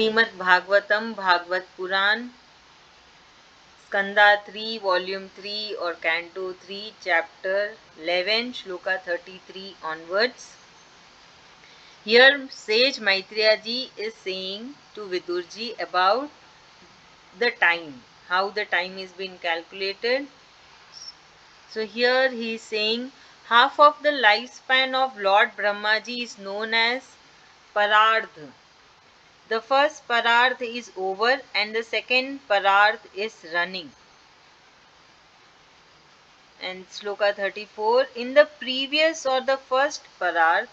Srimad Bhagwatam, Bhagavad Puran, Skanda-3, Volume-3 or Canto-3, Chapter-11, Sloka 33 onwards. Here sage Maiteriyaji is saying to Vidurji about the time, how the time is being calculated. So here he is saying half of the lifespan of Lord Brahmaji is known as Parardha. The first Parardha is over and the second Parardha is running. And Sloka 34, in the previous or the first Parardha,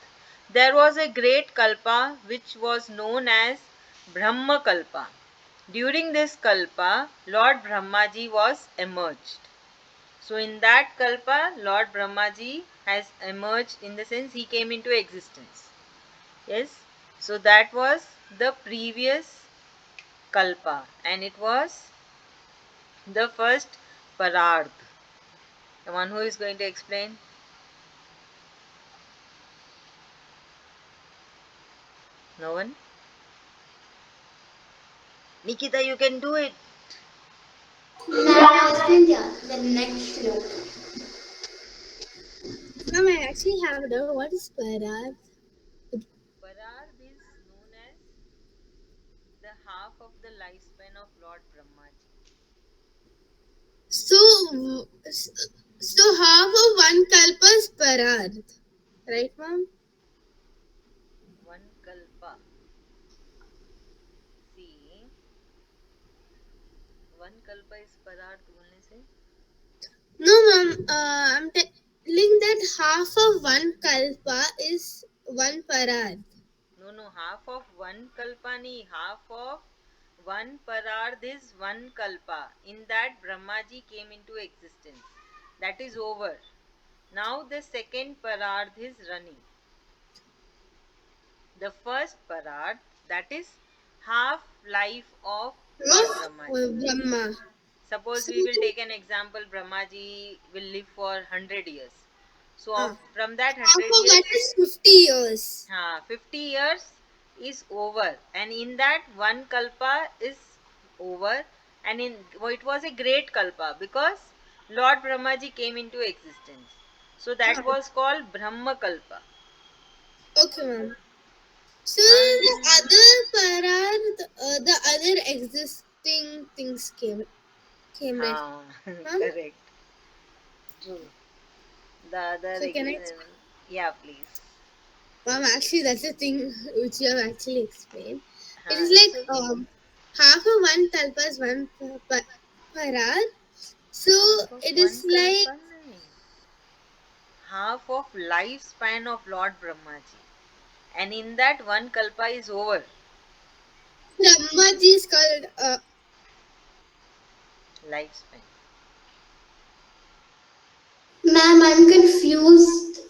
there was a great Kalpa which was known as Brahma Kalpa. During this Kalpa, Lord Brahmaji was emerged. So in that Kalpa, Lord Brahmaji has emerged, in the sense he came into existence. Yes, so that was the previous Kalpa and it was the first Parardha. The one who is going to explain? No one? Nikita, you can do it. Ma'am, explain the next sloka. Ma'am, I actually have a doubt. What is Parad? Parardha is known as the half of the lifespan of Lord Brahmaji. So, so half of one kalpa is Parad, right, ma'am? One Kalpa. See, one Kalpa is Parardha बोलने से. No, ma'am. I'm telling that half of one kalpa is one Parad. No, half of one Kalpa nahi, half of one Parardha is one Kalpa. In that Brahmaji came into existence. That is over. Now the second Parardha is running. The first Parardha, that is half life of Lord Brahmaji. Brahma. Suppose So, we will take an example, Brahmaji will live for 100 years. So from that half 100 of years, that is 50 years. 50 years is over, and in that one kalpa is over, and it was a great kalpa because Lord Brahmaji came into existence. So that was called Brahma Kalpa. Okay, ma'am. So Now, the other Parad, the other existing things came right, ma'am. correct, true. The other, So can I explain? yeah, please. Ma'am, actually, that's the thing which you have actually explained. It is It's like okay. half of one kalpa is one parad. So Half of it one is like kalpa, nahi. Half of lifespan of Lord Brahmaji, and in that one kalpa is over. Brahmaji is called. Lifespan. Ma'am, I'm confused.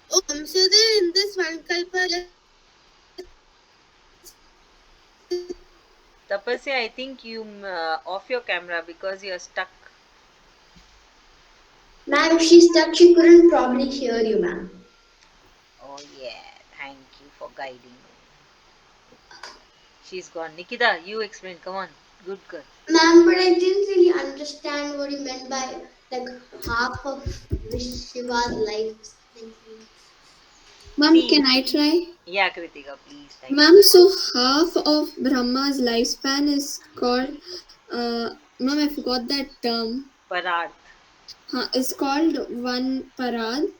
So then in this one kalpa, Tapasya, I think you off your camera because you're stuck. Ma'am, if she's stuck, she couldn't probably hear you, ma'am. Oh yeah, thank you for guiding me. She's gone. Nikita, you explain. Come on, good girl. Ma'am, but I didn't really understand what you meant by like half of Shiva's life. Like, ma'am, See, can I try? yeah, Kritika, please. Thank you. Ma'am, so half of Brahma's lifespan is called, ma'am, I forgot that term. Pararth. Is called one parad.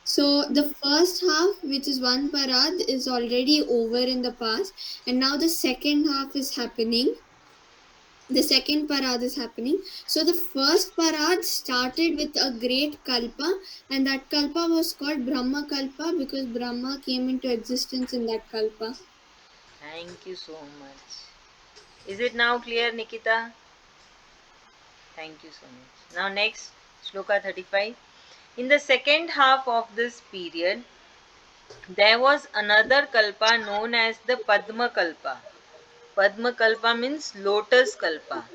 So the first half, which is one parad, is already over in the past, and now the second half is happening. The second parad is happening. So the first parad started with a great kalpa, and that kalpa was called Brahma kalpa because Brahma came into existence in that kalpa. Thank you so much. Is it now clear, Nikita? Thank you so much. Now next, Shloka 35. In the second half of this period, there was another kalpa known as the Padma Kalpa. Padma Kalpa means lotus kalpa.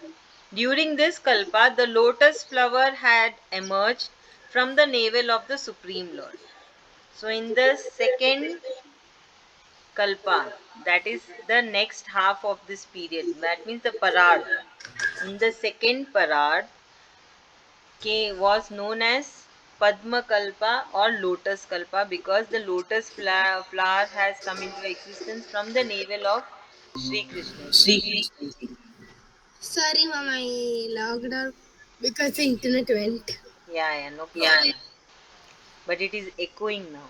During this kalpa, the lotus flower had emerged from the navel of the Supreme Lord. So, in the second kalpa, that is the next half of this period, that means the parad. In the second parad, was known as Padma Kalpa or Lotus Kalpa because the lotus flower has come into existence from the navel of Sri Krishna ji. Sorry, mom, I logged out because the internet went. Yeah, no problem. But it is echoing now.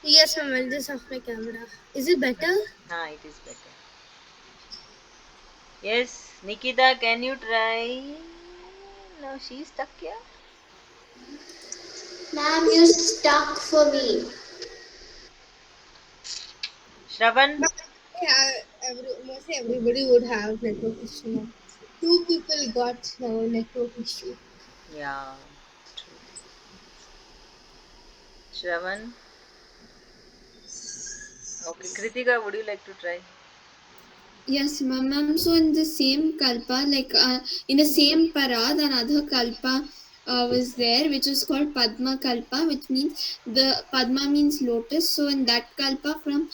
Yes, mom, I'll just off my camera. Is it better? It is better. Yes, Nikita, can you try? No, she's stuck here. Ma'am, you stuck for me. Shravan? Yeah, mostly everybody would have network issue now. Two people got network issue. Yeah, true. Shravan? Okay, Kritika, would you like to try? Yes, ma'am. So in the same kalpa, like in the same parad, another kalpa was there, which is called Padma Kalpa, which means the Padma means lotus. So in that kalpa, from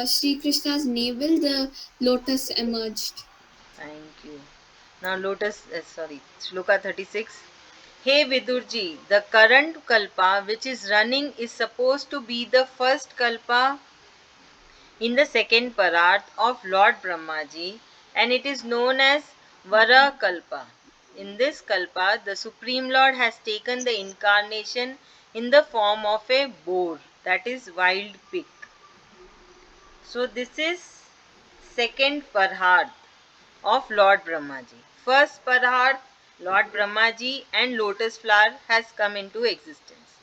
Sri Krishna's navel, the lotus emerged. Thank you. Now, Sloka 36. Hey Vidurji, the current kalpa which is running is supposed to be the first kalpa in the second parat of Lord Brahmaji, and it is known as Vara Kalpa. In this kalpa, the Supreme Lord has taken the incarnation in the form of a boar, that is wild pig. So this is second Parhad of Lord Brahmaji. First Parhad, Lord Brahmaji and lotus flower has come into existence.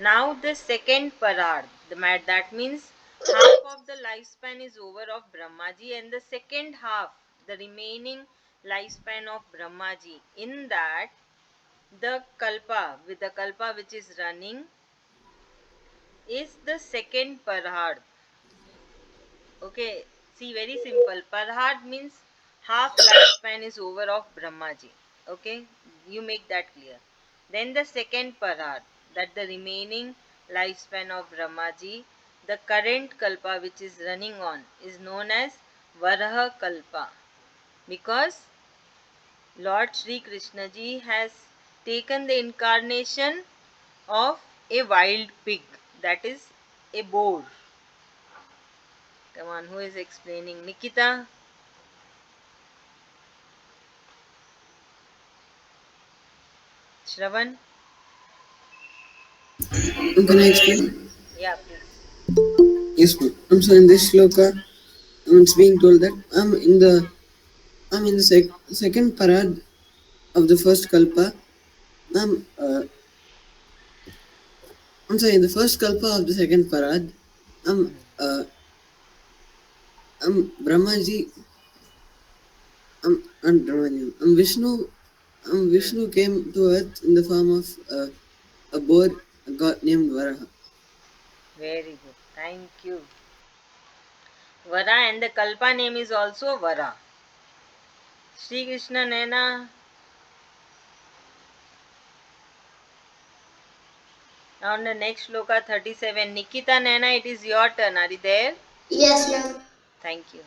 Now the second Parhad, that means half of the lifespan is over of Brahmaji and the second half, the remaining lifespan of Brahmaji. In that, the Kalpa, with the Kalpa which is running, is the second Parhad. Okay, see, very simple. Parhad means half lifespan is over of Brahmaji. Okay, you make that clear. Then the second Parhad, that the remaining lifespan of Brahmaji, the current Kalpa which is running on, is known as Varaha Kalpa because Lord Sri Krishna ji has taken the incarnation of a wild pig, that is a boar. Come on, who is explaining? Nikita? Shravan? Can I explain? Yeah, please. Yes, ma'am. So in this shloka, it's being told that I'm in the second parad of the first kalpa. I'm I'm sorry, in the first kalpa of the second parad, I'm uh, I'm Brahmaji. I'm Brahmaji. I'm Vishnu. I'm Vishnu came to earth in the form of a boar, a god named Varaha. Very good. Thank you. Vara and the Kalpa name is also Vara. Sri Krishna Naina. Now on the next shloka 37. Nikita Naina, it is your turn. Are you there? Yes, ma'am. Thank you.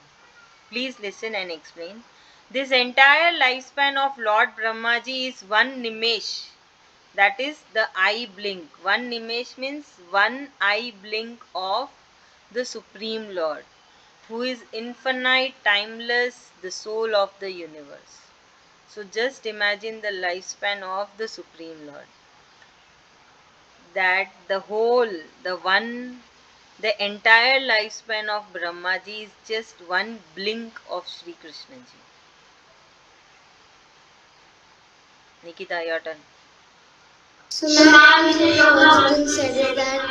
Please listen and explain. This entire lifespan of Lord Brahmaji is one nimesh. That is the eye blink. One nimesh means one eye blink of the Supreme Lord, who is infinite, timeless, the soul of the universe. So just imagine the lifespan of the Supreme Lord. That the entire lifespan of Brahmaji is just one blink of Sri Krishna ji. Nikita, your turn. So, ma'am, it has also been said that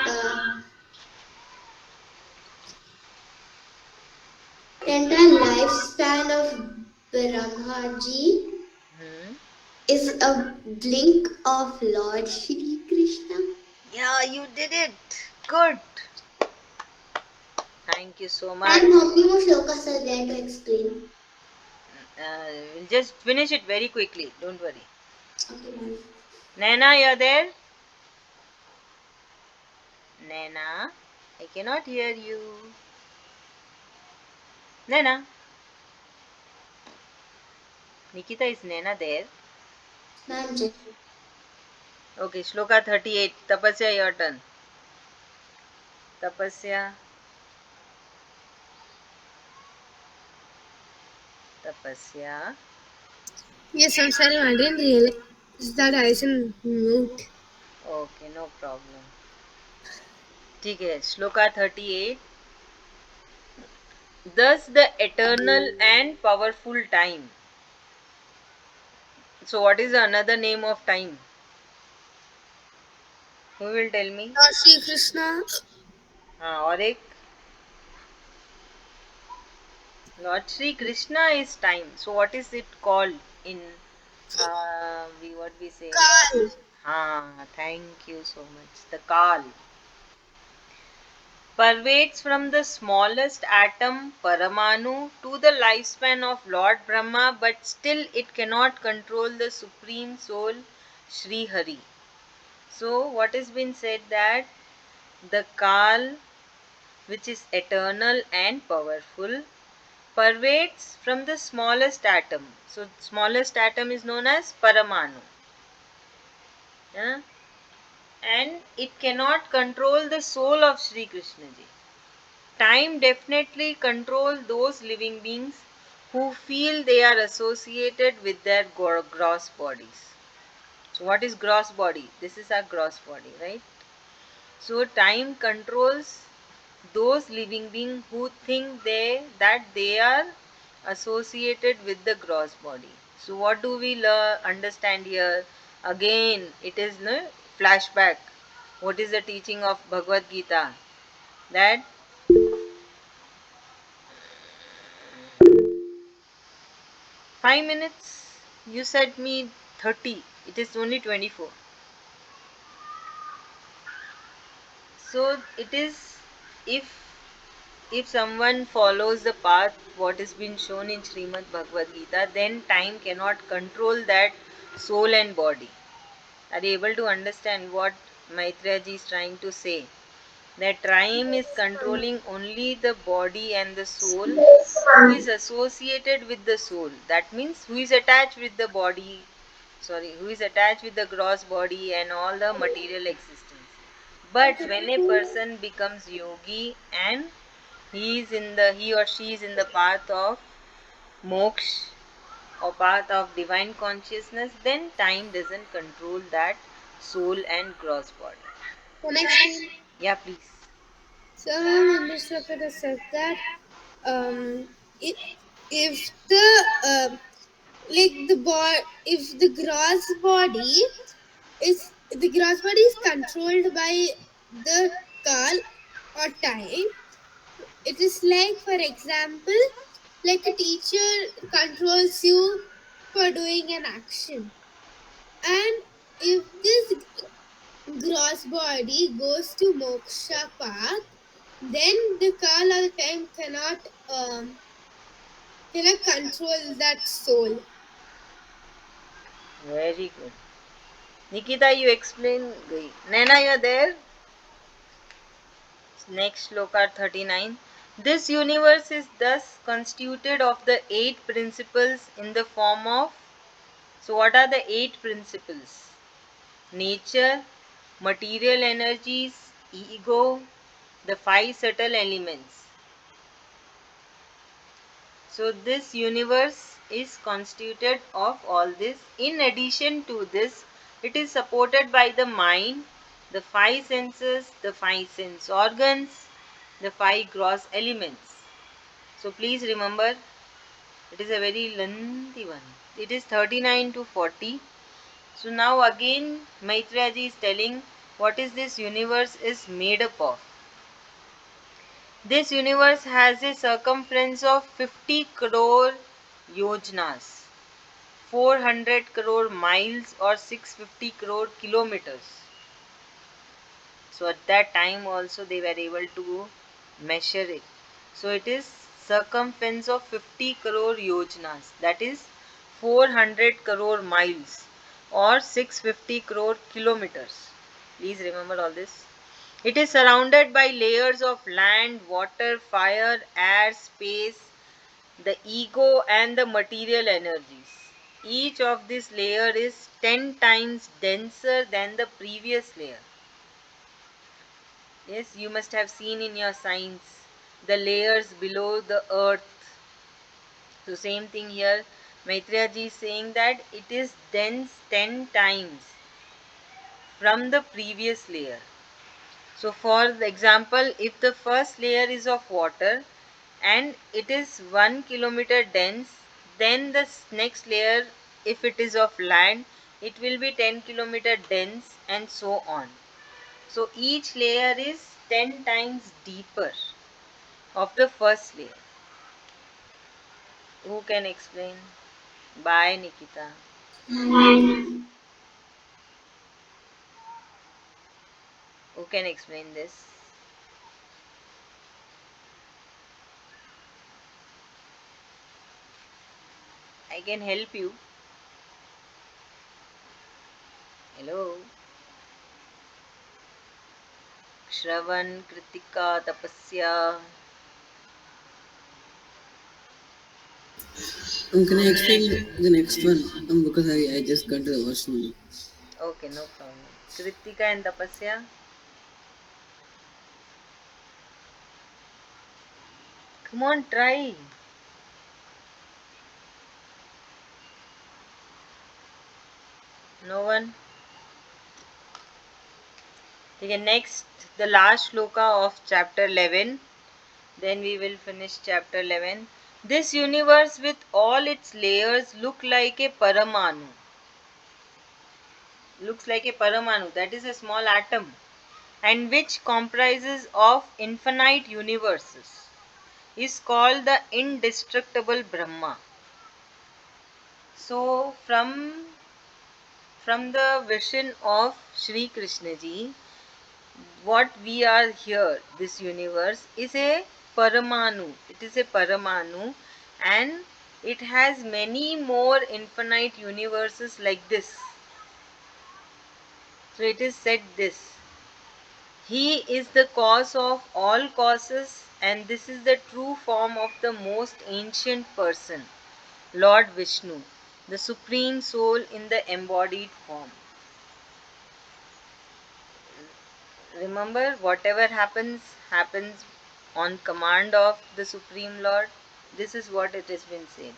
the entire lifespan of Brahmaji Hmm? is a blink of Lord Shri Krishna. Yeah, you did it. Good. Thank you so much. And how many more shlokas are there to explain? We'll just finish it very quickly. Don't worry. Okay, ma'am. Naina, you're there? Naina, I cannot hear you. Nana. Nikita, is Nana there? Ma'am, check. Okay, Shloka 38. Tapasya, your turn. Tapasya. Tapasya. Yes, I'm sorry, I didn't realize that I was in mute. Okay, no problem. ठीक है. Shloka 38. Thus the eternal and powerful time. So what is another name of time? Who will tell me? Lord Shri Krishna. हाँ, और एक Lord Shri Krishna is time. So what is it called in what we say? Kal. Thank you so much. The Kal pervades from the smallest atom Paramanu to the lifespan of Lord Brahma, but still it cannot control the Supreme Soul Sri Hari. So what has been said that the Kal, which is eternal and powerful, pervades from the smallest atom. So smallest atom is known as Paramanu. Yeah? And it cannot control the soul of Sri Krishna ji. Time definitely controls those living beings who feel they are associated with their gross bodies. So what is gross body? This is our gross body, right? So time controls those living beings who think that they are associated with the gross body. So what do we understand here? Again, it is no flashback. What is the teaching of Bhagwad Gita? That 5 minutes. You said me 30. It is only 24. So it is, if someone follows the path what is been shown in Srimad Bhagwad Gita, then time cannot control that soul and body. Are you able to understand what Maiteriyaji is trying to say? That time is controlling only the body and the soul who is associated with the soul. That means who is attached with the body, who is attached with the gross body and all the material existence. But when a person becomes yogi and he or she is in the path of moksha or path of divine consciousness, then time doesn't control that soul and gross body. Can I explain? Yeah, please. So, ma'am, in this sloka it is said that um, if, if the if the gross body is controlled by the kal or time, it is like, for example, like a teacher controls you for doing an action, and if this gross body goes to moksha path, then the kal or the time cannot control that soul. Very good. Nikita, you explain. Naina, you are there? Next Sloka 39. This universe is thus constituted of the 8 principles in the form of. So, what are the 8 principles? Nature, material energies, ego, the 5 subtle elements. So, this universe is constituted of all this. In addition to this, it is supported by the mind, the 5 senses, the 5 sense organs, the 5 gross elements. So, please remember, it is a very lengthy one. It is 39 to 40. So, now again, Maitriyaji is telling what is this universe is made up of. This universe has a circumference of 50 crore yojnas, 400 crore miles or 650 crore kilometers. So at that time also they were able to measure it. So it is circumference of 50 crore yojnas, that is 400 crore miles or 650 crore kilometers. Please remember all this. It is surrounded by layers of land, water, fire, air, space, the ego and the material energies. Each of this layer is 10 times denser than the previous layer. Yes, you must have seen in your science the layers below the earth. So same thing here. Maiteriyaji is saying that it is dense 10 times from the previous layer. So for example, if the first layer is of water and it is 1 kilometer dense, then the next layer, if it is of land, it will be 10 kilometer dense, and so on. So each layer is 10 times deeper of the first layer. Who can explain? Bye, Nikita. Who can explain this? I can help you. Hello. Shravan, Kritika, Tapasya. Can I explain the next one? Because I just got to the version. Okay, no problem. Kritika and Tapasya. Come on, try. No one? Okay, next, the last shloka of chapter 11. Then we will finish chapter 11. This universe with all its layers look like a paramanu. Looks like a paramanu, that is a small atom, and which comprises of infinite universes, is called the indestructible Brahma. So from the vision of Sri Krishna ji, what we are here, this universe, is a paramanu. It is a paramanu, and it has many more infinite universes like this. So it is said this. He is the cause of all causes, and this is the true form of the most ancient person, Lord Vishnu, the Supreme Soul in the embodied form. Remember, whatever happens on command of the Supreme Lord. This is what it has been said.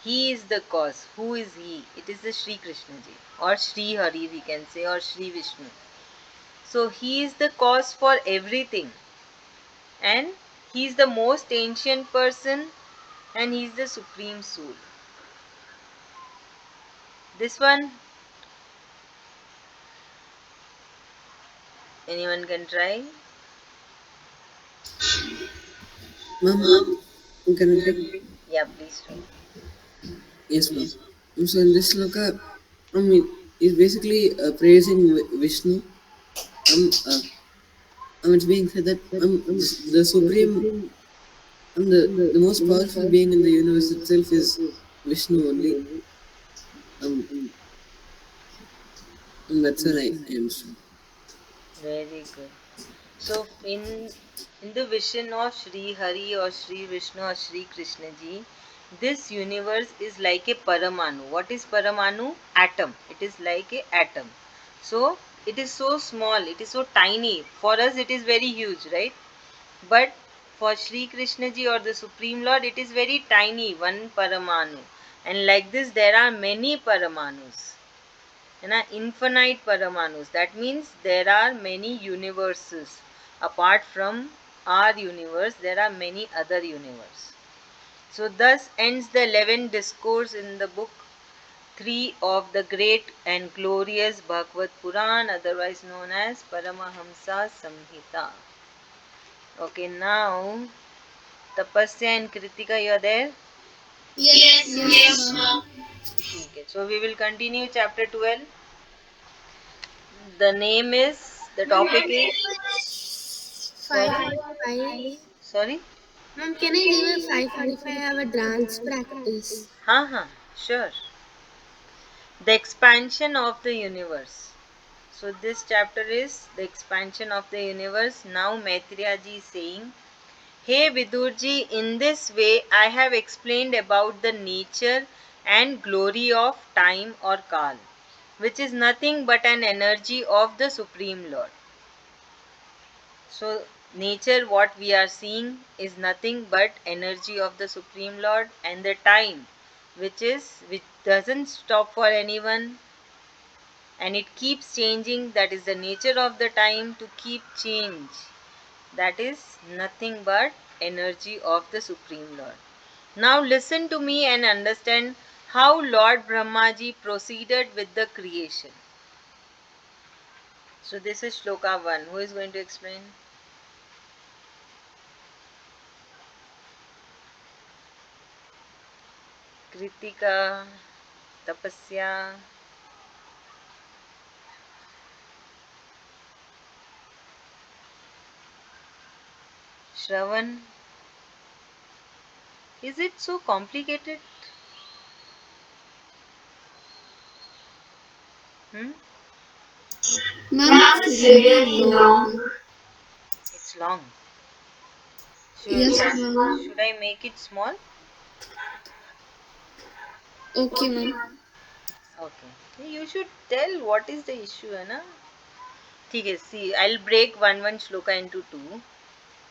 He is the cause. Who is he? It is the Sri Krishna ji, or Sri Hari we can say, or Sri Vishnu. So he is the cause for everything, and he is the most ancient person, and he is the Supreme Soul. This one, anyone can try? Ma'am, can I take? Yeah, please try. Yes, ma'am. So in this sloka, is basically praising Vishnu. Uh, it's being said that the supreme, the most powerful being in the universe itself is Vishnu only. Um, that's what I am. Very good. So in the vision of Sri Hari or Sri Vishnu or Sri Krishna ji, this universe is like a paramanu. What is paramanu? Atom. It is like a atom. So it is so small, it is so tiny. For us it is very huge, right? But for Sri Krishna ji or the Supreme Lord, it is very tiny, one paramanu. And like this there are many paramanus. Infinite paramanus. That means there are many universes. Apart from our universe, there are many other universes. So thus ends the 11th discourse in the book 3 of the great and glorious Bhagwad Puran, otherwise known as Paramahamsa Samhita. Okay, now Tapasya and Kritika, you are there? Yes, Yes, ma'am. ma'am. Okay, so we will continue chapter 12. The name is, the Ma'am, topic can I is, give it sorry? 5:45? Sorry? Ma'am, can I give it 5:45? I have a dance practice. Sure. The expansion of the universe. So this chapter is the expansion of the universe. Now Maiteriyaji is saying, Hey Vidurji, in this way I have explained about the nature and glory of time or Kal, which is nothing but an energy of the Supreme Lord. So, nature, what we are seeing, is nothing but energy of the Supreme Lord, and the time, which doesn't stop for anyone, and it keeps changing. That is the nature of the time, to keep change. That is nothing but energy of the Supreme Lord. Now listen to me and understand how Lord Brahmaji proceeded with the creation. So this is Shloka 1. Who is going to explain? Kritika, Tapasya, Shravan. Is it so complicated? Hmm? Ma'am, it's really long. It's long. Yes, ma'am. Should I make it small? Okay, ma'am. Okay. You should tell what is the issue, है ना? ठीक है. See, I'll break one shloka into two.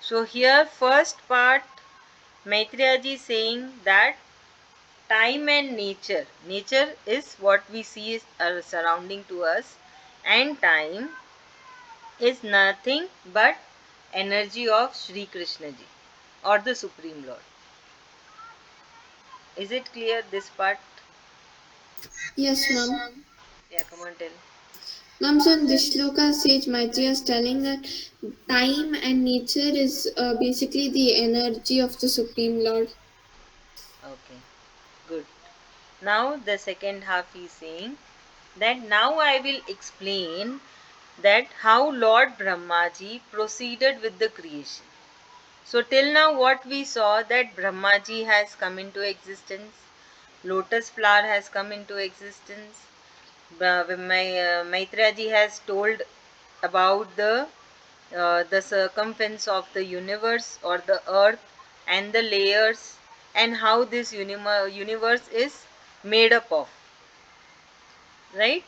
So here, first part, Maiteriyaji is saying that time and nature. Nature is what we see is surrounding to us, and time is nothing but energy of Sri Krishna ji or the Supreme Lord. Is it clear this part? Yes, ma'am. Yeah, come on, tell. Ma'am, so in this shloka sage Maitreya is telling that time and nature is basically the energy of the Supreme Lord. Okay, good. Now the second half is saying that now I will explain that how Lord Brahmaji proceeded with the creation. So till now what we saw, that Brahmaji has come into existence, lotus flower has come into existence, Maitriyaji has told about the circumference of the universe or the earth and the layers, and how this universe is made up of, right?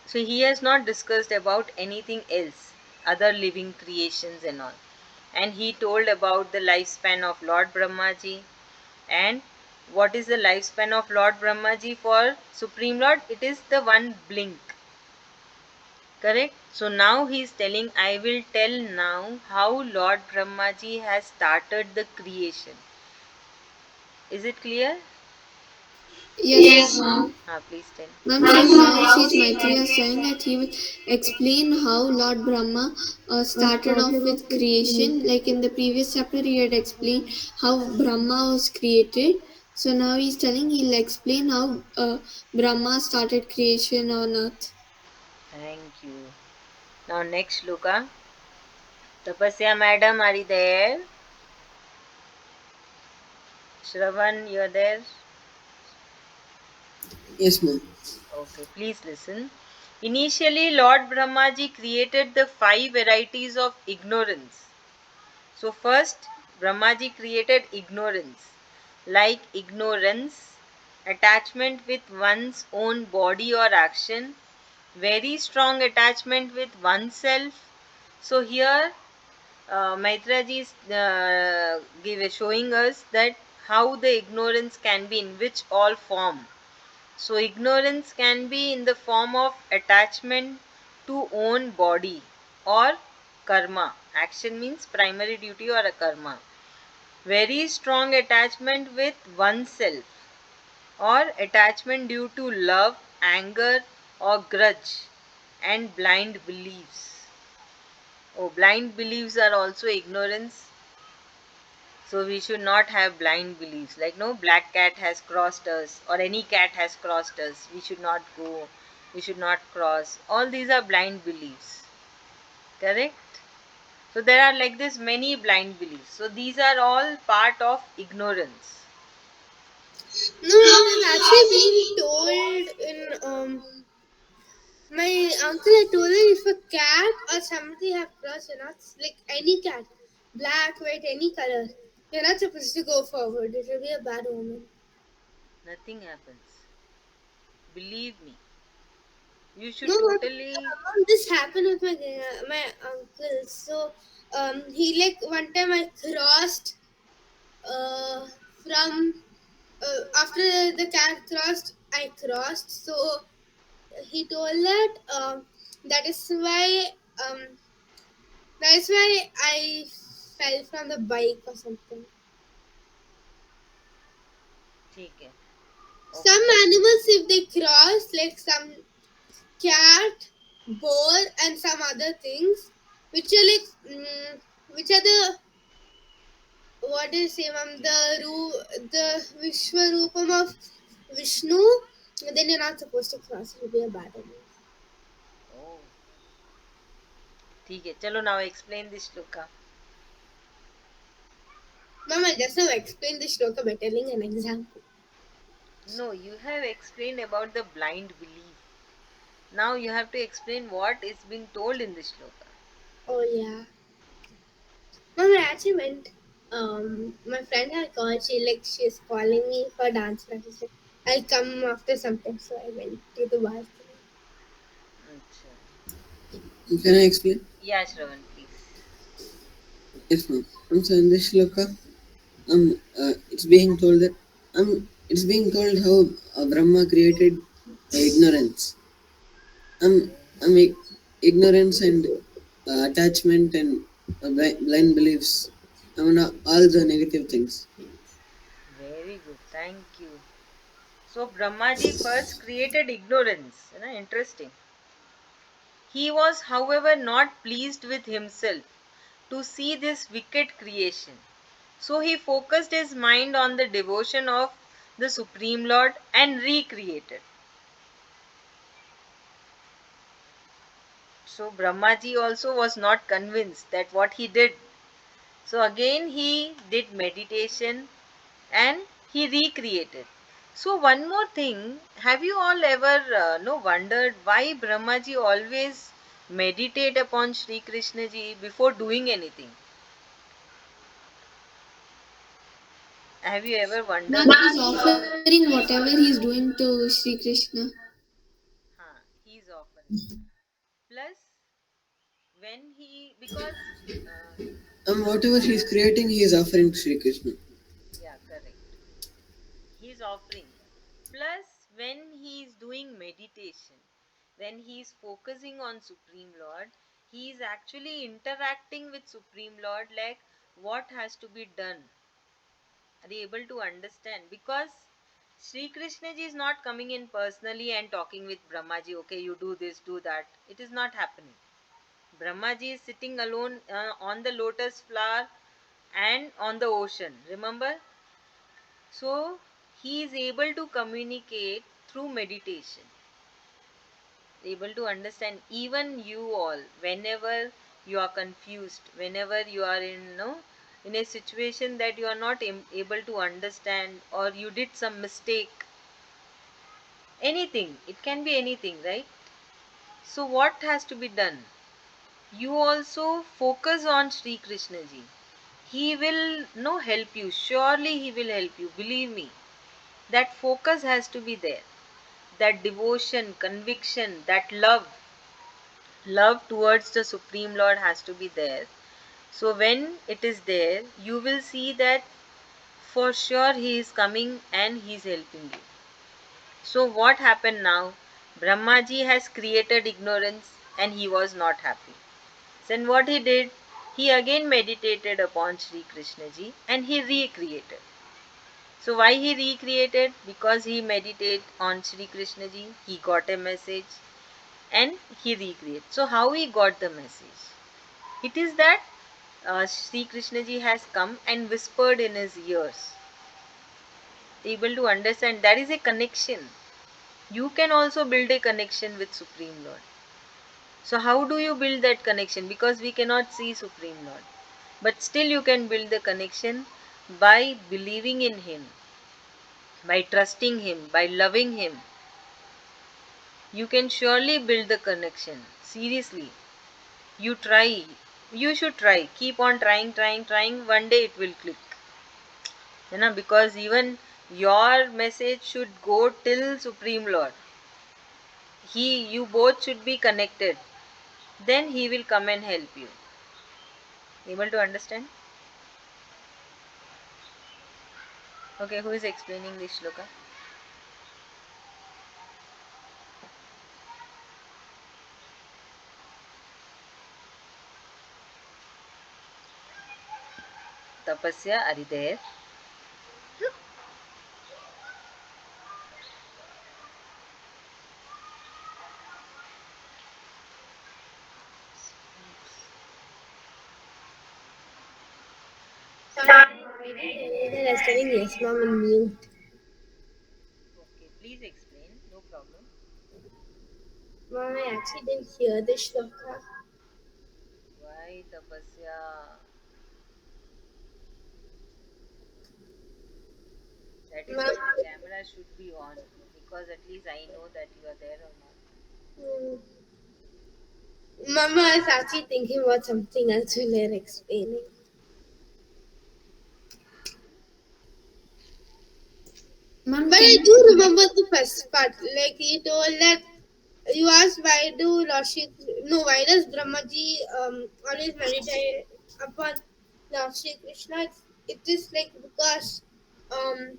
So he has not discussed about anything else, other living creations and all. And he told about the lifespan of Lord Brahmaji. And what is the lifespan of Lord Brahmaji for Supreme Lord? It is the one blink. Correct? So now he is telling, I will tell now how Lord Brahmaji has started the creation. Is it clear? Yes, ma'am. Please tell. Ma'am, so now sage Maitreya is saying that he will explain how Lord Brahma started off with creation. Like in the previous chapter, he had explained how Brahma was created. So now he's telling he'll explain how Brahma started creation on earth. Thank you. Now next shloka. Tapasya madam, are you there? Shravan, you're there? Yes, ma'am. Okay, please listen. Initially, Lord Brahmaji created the five varieties of ignorance. So, first, Brahmaji created ignorance, like ignorance, attachment with one's own body or action, very strong attachment with oneself. So, here Maitraji is showing us that how the ignorance can be, in which all form. So ignorance can be in the form of attachment to own body or karma. Action means primary duty or a karma. Very strong attachment with oneself, or attachment due to love, anger or grudge, and blind beliefs. Oh, blind beliefs are also ignorance. So we should not have blind beliefs, like no black cat has crossed us or any cat has crossed us. We should not go. We should not cross. All these are blind beliefs. Correct? So there are like this many blind beliefs. So these are all part of ignorance. No, ma'am, I've actually been told in my uncle had told that if a cat or somebody have crossed, not like any cat, black, white, any color. You're not supposed to go forward. It will be a bad omen. Nothing happens. Believe me. You No, should totally. this happened with my uncle. So he like one time I crossed uh, from after the cat crossed, I crossed. So he told that that is why um, that is why I fell from the bike or something. ठीक है. Some Okay. animals, if they cross, like some cat, boar, and some other things, which are like, which are the what is say, the Vishwarupam of Vishnu, then you're not supposed to cross. It will be a bad omen. Oh. ठीक है. चलो now explain this shloka. Mom, I just now explained the shloka by telling an example. No, you have explained about the blind belief. Now you have to explain what is being told in this shloka. Oh yeah. Mom, I actually went. My friend had called. She's calling me for dance practice. Like, I'll come after some time, so I went to the bathroom. अच्छा. Can I explain? Yeah, Shravan, please. Yes, ma'am. So in this shloka, it's being told that it's being told how Brahma created ignorance. Ignorance and attachment and blind beliefs. All the negative things. Very good. Thank you. So Brahmaji first created ignorance. Interesting. He was, however, not pleased with himself to see this wicked creation. So he focused his mind on the devotion of the Supreme Lord and recreated. So Brahmaji also was not convinced that what he did. So again he did meditation and he recreated. So one more thing, have you all ever wondered why Brahmaji always meditate upon Sri Krishna ji before doing anything? Have you ever wondered Now this? he's offering whatever he's doing to Sri Krishna. He's offering. Plus, when he, because, uh, Whatever he's creating, he is offering to Sri Krishna. yeah, correct. He's offering. Plus, when he is doing meditation, when he is focusing on Supreme Lord, he is actually interacting with Supreme Lord like what has to be done. Are you able to understand? Because Sri Krishna ji is not coming in personally and talking with Brahmaji, okay, you do this, do that. It is not happening. Brahmaji is sitting alone on the lotus flower and on the ocean. Remember? So he is able to communicate through meditation, able to understand. Even you all, whenever you are confused, whenever you are in a situation that you are not able to understand, or you did some mistake, anything, it can be anything, right? So what has to be done? You also focus on Sri Krishna ji. He will no help you. Surely he will help you. Believe me. That focus has to be there. That devotion, conviction, that love towards the Supreme Lord has to be there. So when it is there, you will see that for sure he is coming and he is helping you. So what happened now? Brahmaji has created ignorance and he was not happy. Then what he did? He again meditated upon Sri Krishna ji and he recreated. So why he recreated? Because he meditated on Sri Krishna ji, he got a message and he recreated. So how he got the message? It is that Sri Krishna ji has come and whispered in his ears. Able to understand, that is a connection. You can also build a connection with Supreme Lord. So how do you build that connection? Because we cannot see Supreme Lord. But still you can build the connection by believing in Him, by trusting Him, by loving Him. You can surely build the connection. Seriously. You try. You should try. Keep on trying, trying, trying. One day it will click. Because even your message should go till Supreme Lord. You both should be connected. Then he will come and help you. Able to understand? Okay, who is explaining this shloka? Tapasya, are you there? I was telling yes, mom, in mute. Okay, please explain. No problem. Mom, I actually didn't hear the shloka. Why Tapasya? That is Mom, why the camera should be on. Because at least I know that you are there or not. Mama, I was actually thinking about something else when you're explaining. Ma'am, But can I you do remember the first part. Like you told that you asked why does Brahmaji always meditate upon Lord Shri Krishna? It is like because um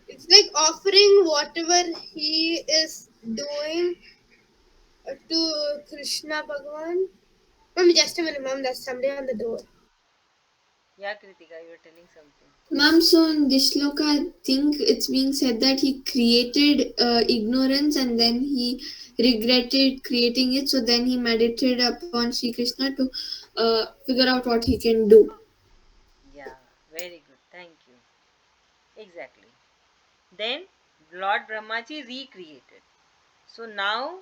it's like offering whatever he is doing to Krishna Bhagwan. Mom, just a minute, mom. There's somebody on the door. Yeah, Kritika, you were telling something. Ma'am, so in this shloka, I think it's being said that he created ignorance and then he regretted creating it. So then he meditated upon Sri Krishna to figure out what he can do. Yeah, very good. Thank you. Exactly. Then Lord Brahmaji recreated. So now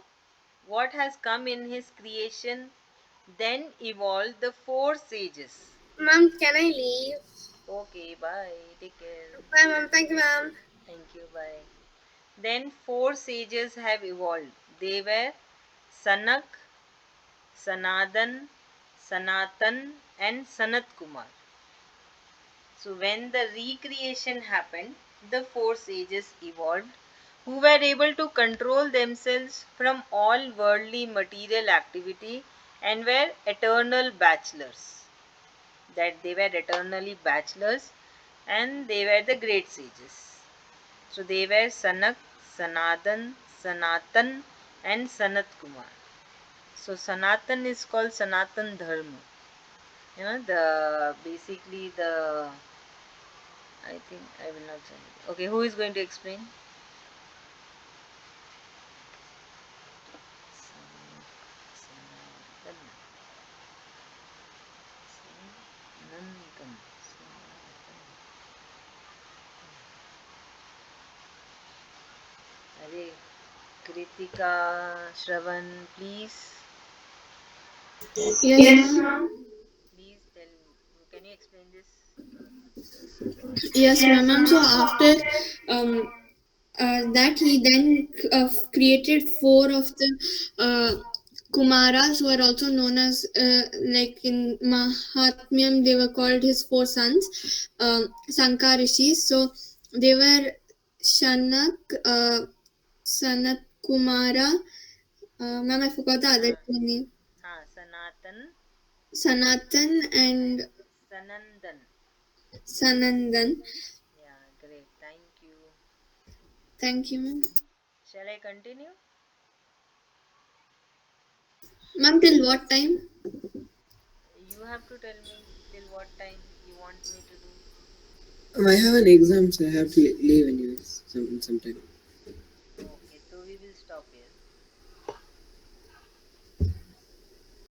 what has come in his creation? Then evolved the four sages. Mom, can I leave? Okay, bye. Take care. Bye, mom. Thank you, mom. Thank you, bye. Then four sages have evolved. They were Sanak, Sanadan, Sanatan, and Sanat Kumar. So when the recreation happened, the four sages evolved who were able to control themselves from all worldly material activity and were eternal bachelors. That they were eternally bachelors and they were the great sages. So they were Sanak, Sanadan, Sanatan and Sanat Kumar. So Sanatan is called Sanatan Dharma. The basically the I think I will not say it. Okay, who is going to explain? Are Kritika, Shravan, please. Yes, ma'am. Please tell. Can you explain this? Yes, ma'am. Ma'am, so after um, that, he then created four of the Kumaras, who are also known as, like in Mahatmyam, they were called his four sons, Sankarishis. So they were Shanak, Sanat Kumara. Ma'am, I forgot the other two name. Sanatan Sanatan and and Sanandan. Sanandan. Yeah, great. Thank you. Thank you, ma'am. Shall I continue? Ma'am, till what time? You have to tell me till what time you want me to do. I have an exam, so I have to leave anyways sometime. Okay, so we will stop here.